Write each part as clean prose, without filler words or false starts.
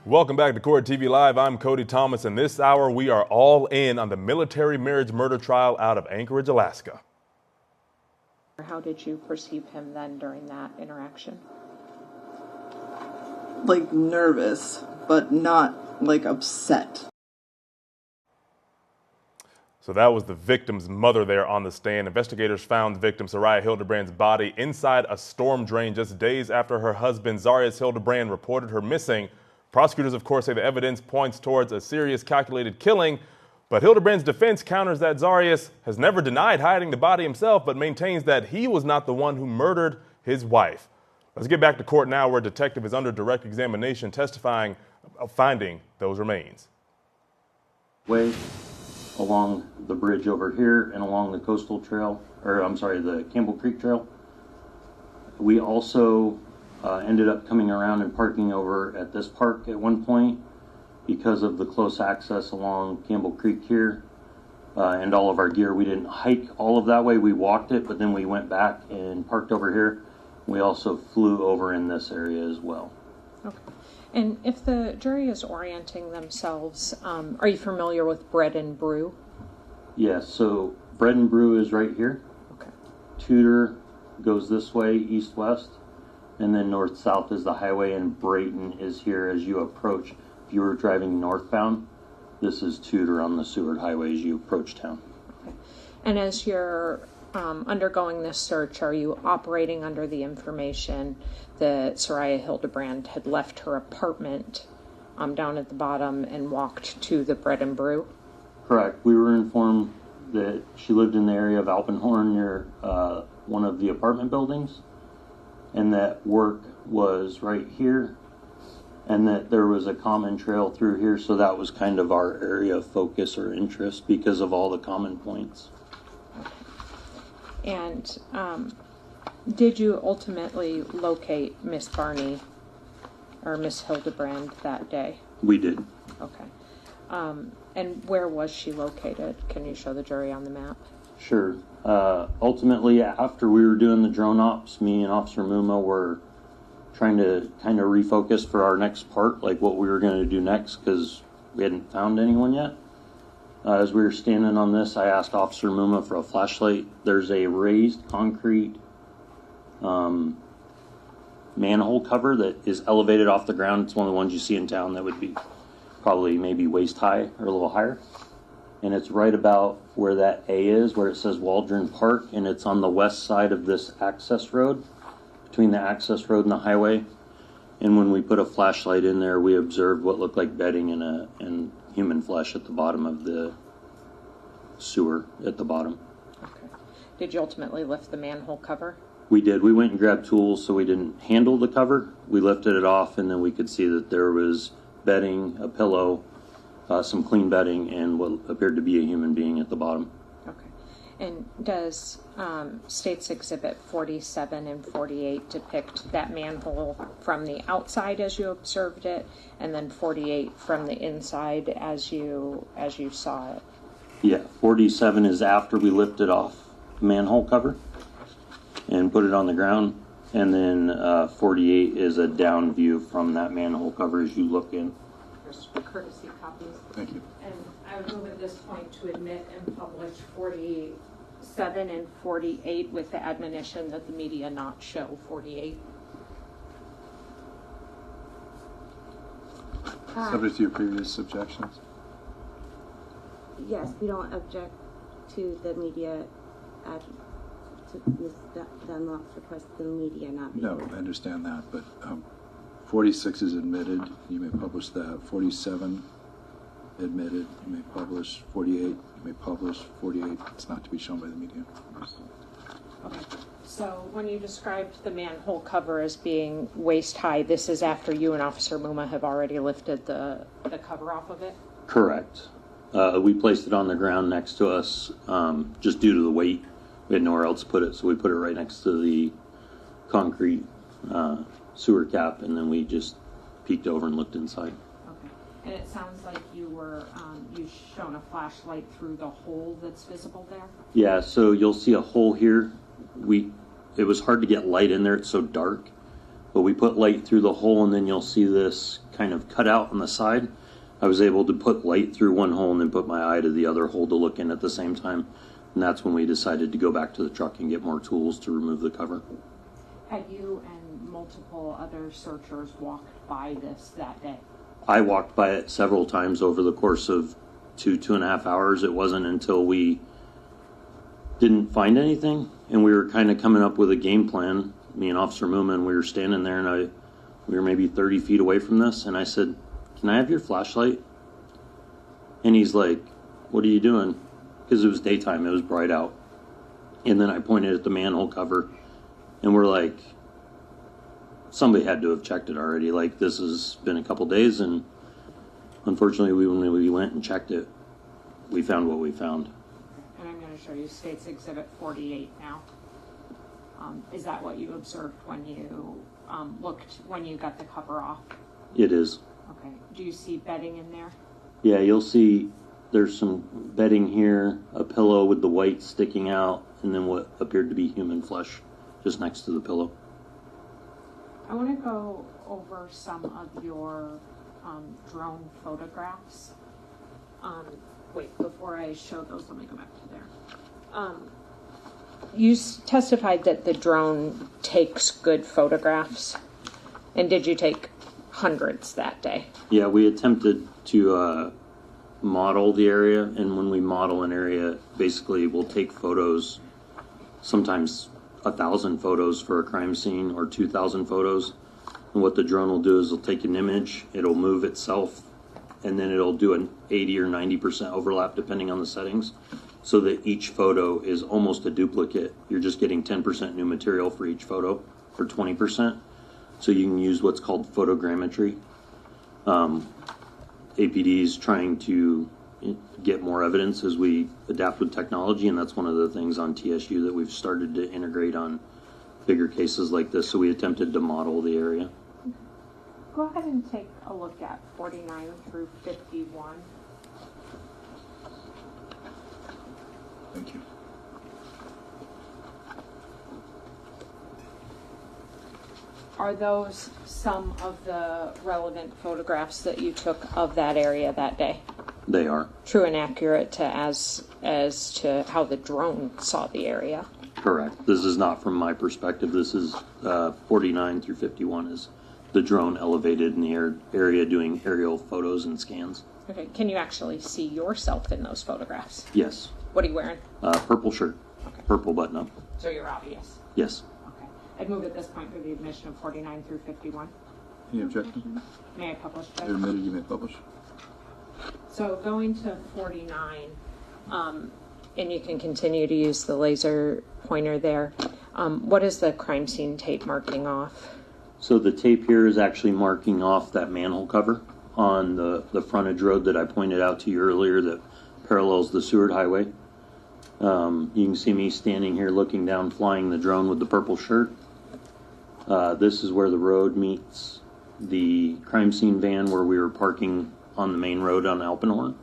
Welcome back to Court TV Live. I'm Cody Thomas, and this hour we are all in on the military marriage murder trial out of Anchorage, Alaska. How did you perceive him then during that interaction? Like nervous, but not like upset. So that was the victim's mother there on the stand. Investigators found the victim, Soraya Hildebrand's body inside a storm drain just days after her husband, Zarius Hildebrand, reported her missing. Prosecutors, of course, say the evidence points towards a serious calculated killing, but Hildebrand's defense counters that Zarius has never denied hiding the body himself, but maintains that he was not the one who murdered his wife. Let's get back to court now, where a detective is under direct examination testifying of finding those remains. Way along the bridge over here and along the coastal trail, the Campbell Creek Trail. We also ended up coming around and parking over at this park at one point because of the close access along Campbell Creek here and all of our gear. We didn't hike all of that way, we walked it, but then we went back and parked over here. We also flew over in this area as well. Okay. And if the jury is orienting themselves, are you familiar with Bread and Brew? Yes, so Bread and Brew is right here. Okay. Tudor goes this way, east-west. And then north-south is the highway, and Brayton is here as you approach. If you were driving northbound, this is Tudor on the Seward Highway as you approach town. Okay. And as you're undergoing this search, are you operating under the information that Soraya Hildebrand had left her apartment down at the bottom and walked to the Bread and Brew? Correct. We were informed that she lived in the area of Alpenhorn near one of the apartment buildings, and that work was right here, and that there was a common trail through here, so that was kind of our area of focus or interest because of all the common points. Okay. And did you ultimately locate Miss Barney or Miss Hildebrand that day? We did. Okay. And where was she located? Can you show the jury on the map? Sure. Ultimately, after we were doing the drone ops, me and Officer Muma were trying to kind of refocus for our next part, like what we were going to do next, because we hadn't found anyone yet. As we were standing on this, I asked Officer Muma for a flashlight. There's a raised concrete manhole cover that is elevated off the ground. It's one of the ones you see in town that would be probably maybe waist high or a little higher. And it's right about where that A is, where it says Waldron Park, and it's on the west side of this access road, between the access road and the highway. And when we put a flashlight in there, we observed what looked like bedding and human flesh at the bottom of the sewer at the bottom. Okay. Did you ultimately lift the manhole cover? We did. We went and grabbed tools so we didn't handle the cover. We lifted it off, and then we could see that there was bedding, a pillow, some clean bedding, and what appeared to be a human being at the bottom. Okay. And does States Exhibit 47 and 48 depict that manhole from the outside as you observed it, and then 48 from the inside as you saw it? Yeah, 47 is after we lifted off the manhole cover and put it on the ground, and then 48 is a down view from that manhole cover as you look in. Courtesy copies. Thank you. And I would move at this point to admit and publish 47 and 48 with the admonition that the media not show 48. Subject to your previous objections? Yes, we don't object to the media, to Ms. Dunlop's request that the media not be. No, I understand that, but 46 is admitted, you may publish that. 47 admitted, you may publish. 48, you may publish. 48, it's not to be shown by the media. Okay. So when you described the manhole cover as being waist high, this is after you and Officer Muma have already lifted the cover off of it? Correct. We placed it on the ground next to us just due to the weight. We had nowhere else to put it, so we put it right next to the concrete sewer cap, and then we just peeked over and looked inside. Okay. And it sounds like you were, you shone a flashlight through the hole that's visible there? Yeah, so you'll see a hole here. It was hard to get light in there, it's so dark. but we put light through the hole, and then you'll see this kind of cut out on the side. I was able to put light through one hole and then put my eye to the other hole to look in at the same time. And that's when we decided to go back to the truck and get more tools to remove the cover. Had you and multiple other searchers walked by this that day? I walked by it several times over the course of 2.5 hours. It wasn't until we didn't find anything and we were kind of coming up with a game plan. Me and Officer Moomin, we were standing there, and we were maybe 30 feet away from this, and I said, "Can I have your flashlight?" And he's like, "What are you doing?" Because it was daytime, it was bright out. And then I pointed at the manhole cover, and we're like, somebody had to have checked it already. Like, this has been a couple days, and unfortunately, when we went and checked it, we found what we found. And I'm going to show you State's Exhibit 48 now. Is that what you observed when you when you got the cover off? It is. Okay. Do you see bedding in there? Yeah, you'll see there's some bedding here, a pillow with the white sticking out, and then what appeared to be human flesh just next to the pillow. I want to go over some of your drone photographs. Wait, before I show those, let me go back to there. You testified that the drone takes good photographs. And did you take hundreds that day? Yeah, we attempted to model the area, and when we model an area, basically we'll take photos, sometimes 1,000 photos for a crime scene or 2,000 photos. And what the drone will do is it'll take an image, it'll move itself, and then it'll do an 80 or 90% overlap depending on the settings, so that each photo is almost a duplicate. You're just getting 10% new material for each photo, or 20%. So you can use what's called photogrammetry. APD is trying to get more evidence as we adapt with technology, and that's one of the things on TSU that we've started to integrate on bigger cases like this. So we attempted to model the area. Go ahead and take a look at 49 through 51. Thank you. Are those some of the relevant photographs that you took of that area that day? They are. True and accurate to as to how the drone saw the area? Correct. This is not from my perspective. This is 49 through 51 is the drone elevated in the area doing aerial photos and scans. Okay. Can you actually see yourself in those photographs? Yes. What are you wearing? Purple shirt. Okay. Purple button up. So you're obvious. Yes. Okay. I'd move at this point for the admission of 49 through 51. Any objection? May I publish, Judge? They're admitted, you may publish. So going to 49, and you can continue to use the laser pointer there. What is the crime scene tape marking off? So the tape here is actually marking off that manhole cover on the frontage road that I pointed out to you earlier that parallels the Seward Highway. You can see me standing here looking down, flying the drone with the purple shirt. This is where the road meets the crime scene van where we were parking on the main road on Alpenhorn.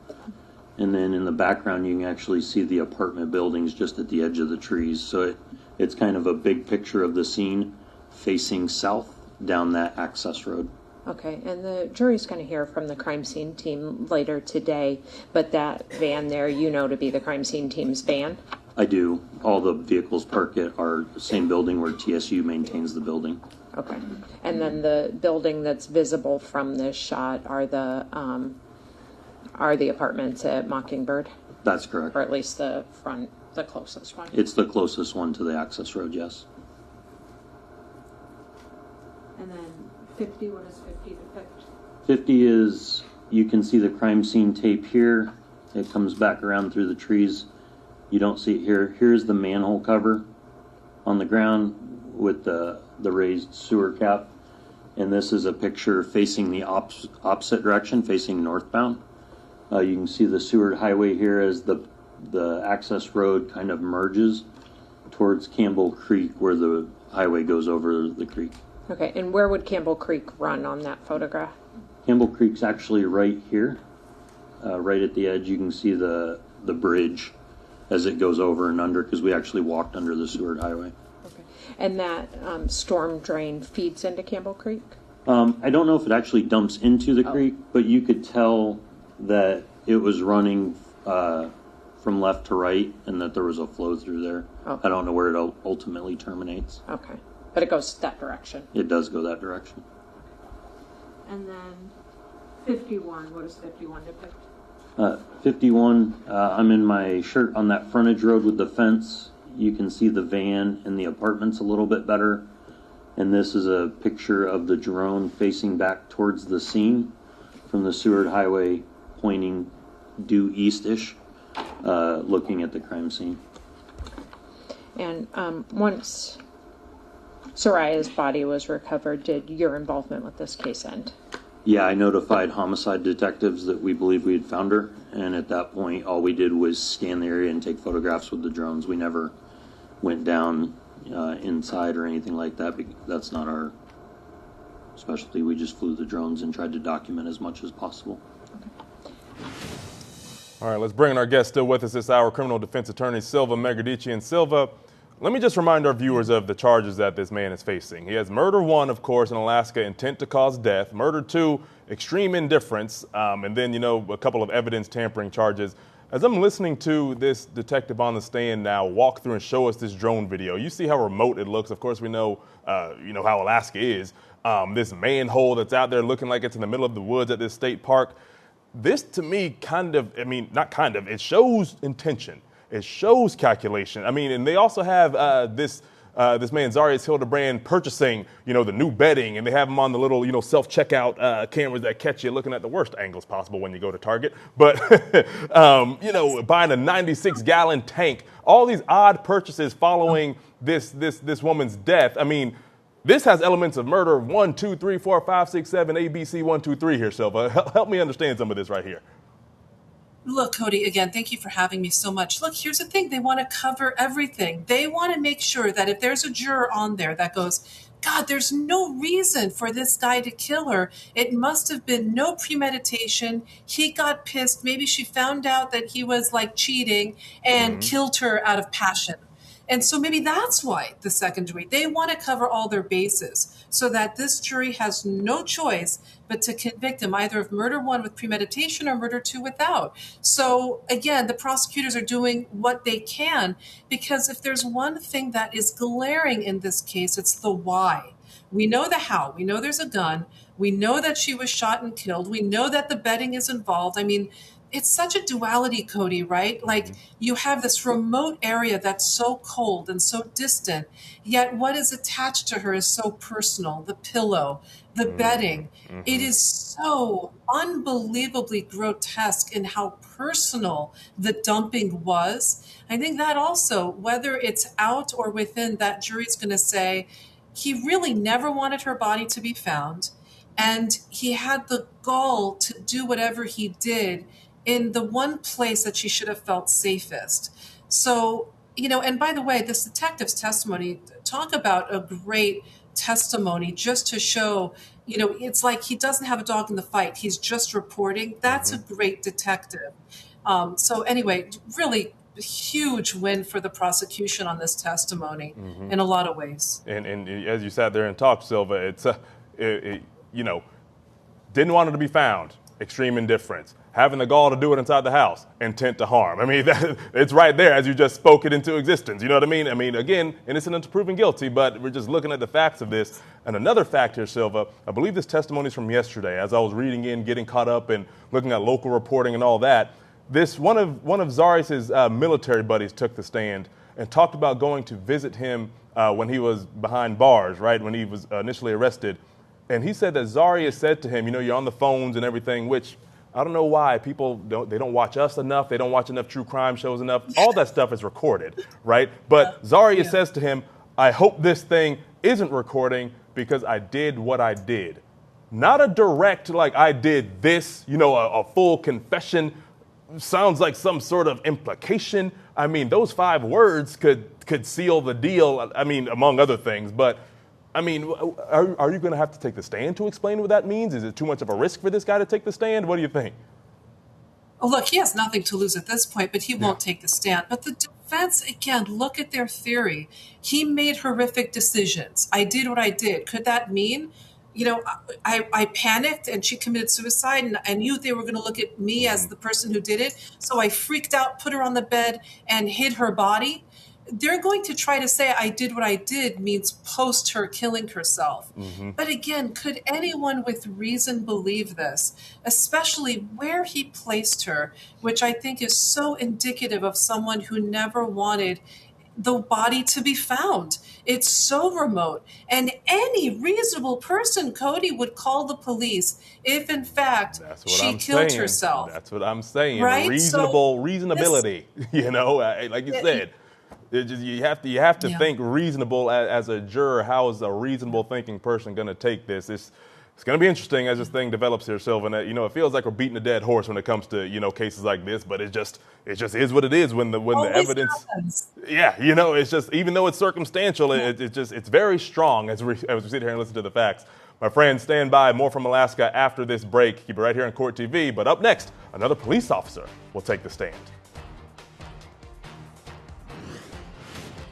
And then in the background, you can actually see the apartment buildings just at the edge of the trees. So it's kind of a big picture of the scene facing south down that access road. Okay, and the jury's going to hear from the crime scene team later today, but that van there, you know to be the crime scene team's van? I do. All the vehicles park at our same building where TSU maintains the building. Okay, and then the building that's visible from this shot are the apartments at Mockingbird? That's correct. Or at least the closest one? It's the closest one to the access road, yes. And then 50, what does 50 depict? 50 is, you can see the crime scene tape here. It comes back around through the trees. You don't see it here. Here's the manhole cover on the ground with the raised sewer cap. And this is a picture facing the opposite direction, facing northbound. You can see the Seward Highway here as the access road kind of merges towards Campbell Creek where the highway goes over the creek. Okay, and where would Campbell Creek run on that photograph? Campbell Creek's actually right here, right at the edge. You can see the bridge as it goes over and under because we actually walked under the Seward Highway. Okay, And that storm drain feeds into Campbell Creek? I don't know if it actually dumps into the creek, but you could tell that it was running from left to right and that there was a flow through there. Okay. I don't know where it ultimately terminates. Okay. But it goes that direction. It does go that direction. And then 51, what does 51 depict? 51, I'm in my shirt on that frontage road with the fence. You can see the van and the apartments a little bit better. And this is a picture of the drone facing back towards the scene from the Seward Highway, pointing due east-ish, looking at the crime scene. And once Soraya's body was recovered, did your involvement with this case end? Yeah, I notified homicide detectives that we believed we had found her, and at that point, all we did was scan the area and take photographs with the drones. We never went down inside or anything like that. That's not our specialty. We just flew the drones and tried to document as much as possible. All right, let's bring in our guest still with us this hour, criminal defense attorney Silva, Megerditchian. Silva, let me just remind our viewers of the charges that this man is facing. He has murder 1, of course, in Alaska, intent to cause death. Murder 2, extreme indifference. And then, a couple of evidence tampering charges. As I'm listening to this detective on the stand now walk through and show us this drone video, you see how remote it looks. Of course, we know, how Alaska is. This manhole that's out there looking like it's in the middle of the woods at this state park. This, to me, it shows intention. It shows calculation. And they also have this man, Zarius Hildebrand, purchasing, the new bedding, and they have him on the little, self-checkout cameras that catch you looking at the worst angles possible when you go to Target. But, buying a 96-gallon tank, all these odd purchases following this woman's death. This has elements of murder 1, 2, 3, 4, 5, 6, 7, ABC 1, 2, 3 here, Silva. Help me understand some of this right here. Look, Cody, again, thank you for having me so much. Look, here's the thing. They want to cover everything. They want to make sure that if there's a juror on there that goes, God, there's no reason for this guy to kill her. It must have been no premeditation. He got pissed. Maybe she found out that he was cheating and killed her out of passion. And so maybe that's why the second degree, they want to cover all their bases so that this jury has no choice but to convict him either of murder 1 with premeditation or murder 2 without. So again, the prosecutors are doing what they can, because if there's one thing that is glaring in this case, it's the why. We know the how. We know there's a gun. We know that she was shot and killed. We know that the bedding is involved. It's such a duality, Cody, right? You have this remote area that's so cold and so distant, yet what is attached to her is so personal. The pillow, the bedding. It is so unbelievably grotesque in how personal the dumping was. I think that also, whether it's out or within, that jury's going to say, he really never wanted her body to be found, and he had the gall to do whatever he did in the one place that she should have felt safest. So, and by the way, this detective's testimony, talk about a great testimony just to show, it's like he doesn't have a dog in the fight. He's just reporting. That's a great detective. So anyway, really huge win for the prosecution on this testimony in a lot of ways. And as you sat there and talked, Silva, it's, didn't want her to be found. Extreme indifference. Having the gall to do it inside the house, intent to harm. It's right there as you just spoke it into existence. You know what I mean? Again, innocent until proven guilty, but we're just looking at the facts of this. And another fact here, Silva, I believe this testimony is from yesterday. As I was reading in, getting caught up and looking at local reporting and all that, one of Zarius's military buddies took the stand and talked about going to visit him when he was behind bars, right, when he was initially arrested. And he said that Zarius said to him, you're on the phones and everything, which I don't know why people don't watch us enough. They don't watch enough true crime shows enough. All that stuff is recorded, right? But Zarius says to him, I hope this thing isn't recording because I did what I did. Not a direct, I did this, a full confession. Sounds like some sort of implication. Those 5 words could seal the deal, among other things. But are you going to have to take the stand to explain what that means? Is it too much of a risk for this guy to take the stand? What do you think? Well, look, he has nothing to lose at this point, but he won't take the stand. But the defense, again, look at their theory. He made horrific decisions. I did what I did. Could that mean, I panicked and she committed suicide, and I knew they were going to look at me as the person who did it. So I freaked out, put her on the bed, and hid her body? They're going to try to say I did what I did means post her killing herself. But again, could anyone with reason believe this, especially where he placed her, which I think is so indicative of someone who never wanted the body to be found. It's so remote. And any reasonable person, Cody, would call the police if, in fact, she killed herself. That's what I'm saying. Right? Reasonability, like you said. You have to think reasonable as a juror. How is a reasonable thinking person going to take this? It's going to be interesting as this thing develops here, Silva. And, it feels like we're beating a dead horse when it comes to cases like this, but it just is what it is when the evidence happens. It's just, even though it's circumstantial, it's very strong as we sit here and listen to the facts. My friends, stand by. More from Alaska after this break. Keep it right here on Court TV. But up next, another police officer will take the stand.